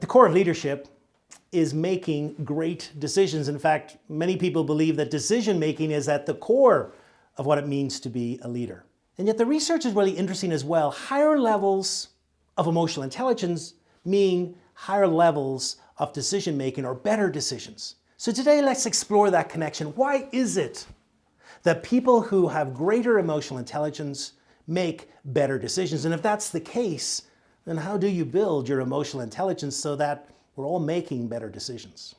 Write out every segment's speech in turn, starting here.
the core of leadership is making great decisions. In fact, many people believe that decision making is at the core of what it means to be a leader. And yet the research is really interesting as well. Higher levels of emotional intelligence mean higher levels of decision making or better decisions. So today let's explore that connection. Why is it that people who have greater emotional intelligence make better decisions? And if that's the case, then how do you build your emotional intelligence so that we're all making better decisions?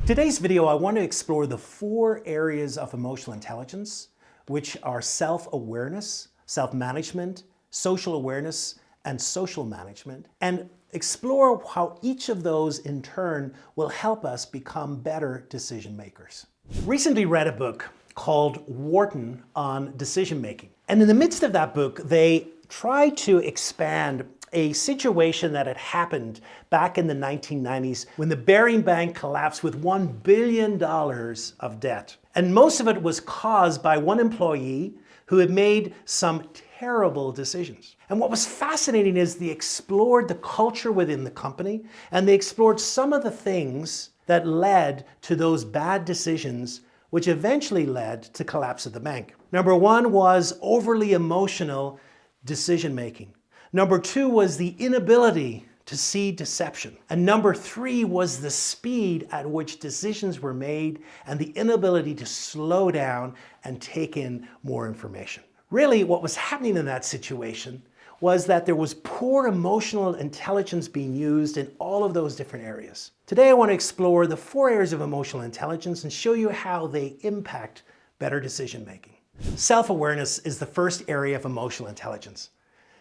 Today's video, I want to explore the 4 areas of emotional intelligence, which are self-awareness, self-management, social awareness, and social management, and explore how each of those in turn will help us become better decision makers. Recently read a book called Wharton on Decision Making. And in the midst of that book, they tried to expand a situation that had happened back in the 1990s when the Bearing Bank collapsed with $1 billion of debt. And most of it was caused by one employee who had made some terrible decisions. And what was fascinating is they explored the culture within the company, and they explored some of the things that led to those bad decisions, which eventually led to collapse of the bank. Number 1 was overly emotional decision making. Number 2 was the inability to see deception. And number 3 was the speed at which decisions were made and the inability to slow down and take in more information. Really, what was happening in that situation was that there was poor emotional intelligence being used in all of those different areas. Today, I want to explore the 4 areas of emotional intelligence and show you how they impact better decision making. Self-awareness is the first area of emotional intelligence.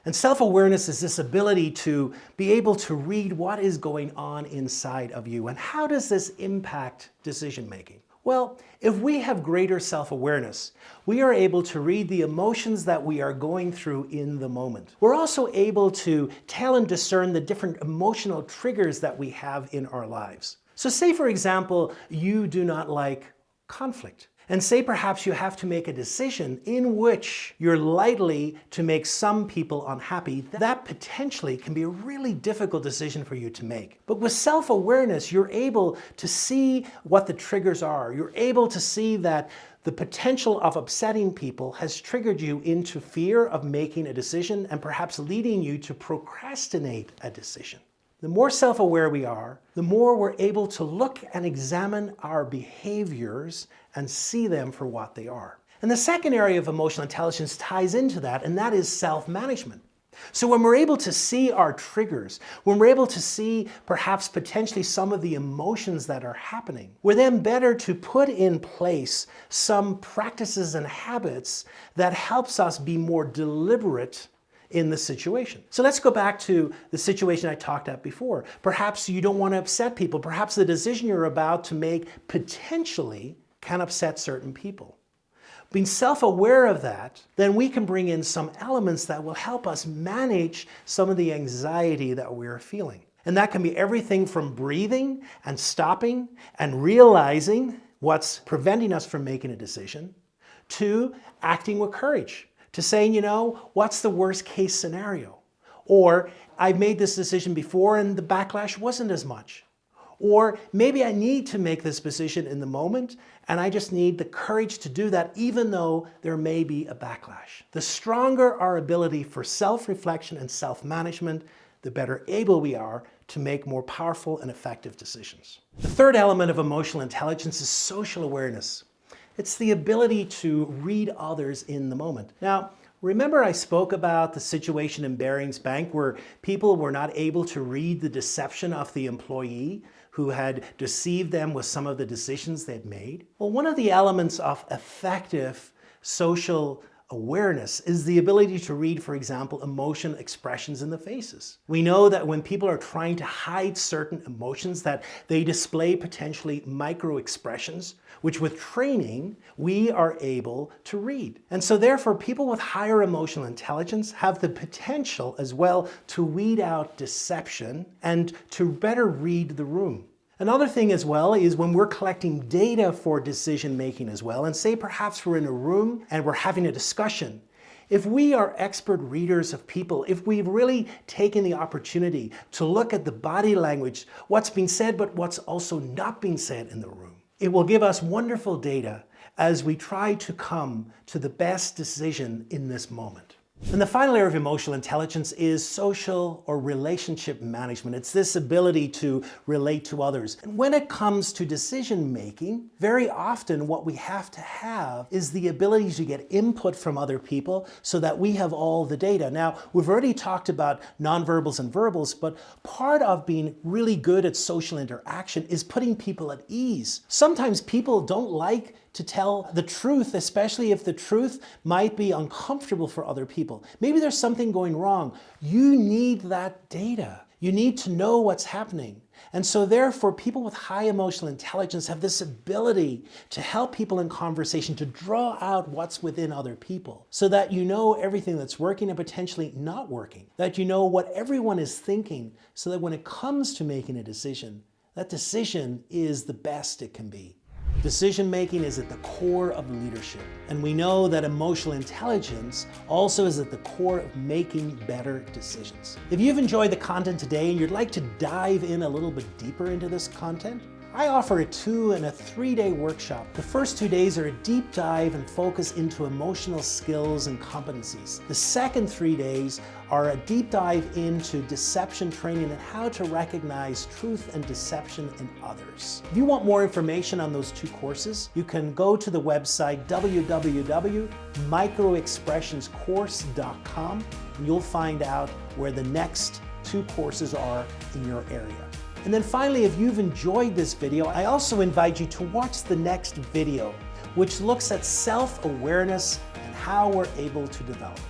And self-awareness is this ability to be able to read what is going on inside of you. And how does this impact decision making? Well, if we have greater self-awareness, we are able to read the emotions that we are going through in the moment. We're also able to tell and discern the different emotional triggers that we have in our lives. So say, for example, you do not like conflict. And say perhaps you have to make a decision in which you're likely to make some people unhappy. That potentially can be a really difficult decision for you to make. But with self-awareness, you're able to see what the triggers are. You're able to see that the potential of upsetting people has triggered you into fear of making a decision and perhaps leading you to procrastinate a decision. The more self-aware we are, the more we're able to look and examine our behaviors and see them for what they are. And the second area of emotional intelligence ties into that, and that is self-management. So when we're able to see our triggers, when we're able to see perhaps potentially some of the emotions that are happening, we're then better to put in place some practices and habits that helps us be more deliberate in the situation. So let's go back to the situation I talked about before. Perhaps you don't want to upset people. Perhaps the decision you're about to make potentially can upset certain people. Being self-aware of that, then we can bring in some elements that will help us manage some of the anxiety that we're feeling. And that can be everything from breathing and stopping and realizing what's preventing us from making a decision, to acting with courage, to saying, you know, what's the worst case scenario? Or I've made this decision before and the backlash wasn't as much. Or maybe I need to make this decision in the moment and I just need the courage to do that even though there may be a backlash. The stronger our ability for self-reflection and self-management, the better able we are to make more powerful and effective decisions. The third element of emotional intelligence is social awareness. It's the ability to read others in the moment. Now, remember I spoke about the situation in Barings Bank where people were not able to read the deception of the employee who had deceived them with some of the decisions they'd made? Well, one of the elements of effective social awareness is the ability to read, for example, emotion expressions in the faces. We know that when people are trying to hide certain emotions, that they display potentially micro expressions, which with training, we are able to read. And so therefore, people with higher emotional intelligence have the potential as well to weed out deception and to better read the room. Another thing as well is when we're collecting data for decision making as well, and say perhaps we're in a room and we're having a discussion. If we are expert readers of people, if we've really taken the opportunity to look at the body language, what's being said but what's also not being said in the room, it will give us wonderful data as we try to come to the best decision in this moment. And the final area of emotional intelligence is social or relationship management. It's this ability to relate to others. And when it comes to decision making, very often what we have to have is the ability to get input from other people so that we have all the data. Now, we've already talked about nonverbals and verbals, but part of being really good at social interaction is putting people at ease. Sometimes people don't like to tell the truth, especially if the truth might be uncomfortable for other people. Maybe there's something going wrong. You need that data. You need to know what's happening. And so therefore, people with high emotional intelligence have this ability to help people in conversation to draw out what's within other people so that you know everything that's working and potentially not working, that you know what everyone is thinking so that when it comes to making a decision, that decision is the best it can be. Decision making is at the core of leadership, and we know that emotional intelligence also is at the core of making better decisions. If you've enjoyed the content today and you'd like to dive in a little bit deeper into this content, I offer a 2- and a 3-day workshop. The first 2 days are a deep dive and focus into emotional skills and competencies. The second 3 days are a deep dive into deception training and how to recognize truth and deception in others. If you want more information on those 2 courses, you can go to the website www.microexpressionscourse.com and you'll find out where the next 2 courses are in your area. And then finally, if you've enjoyed this video, I also invite you to watch the next video, which looks at self-awareness and how we're able to develop it.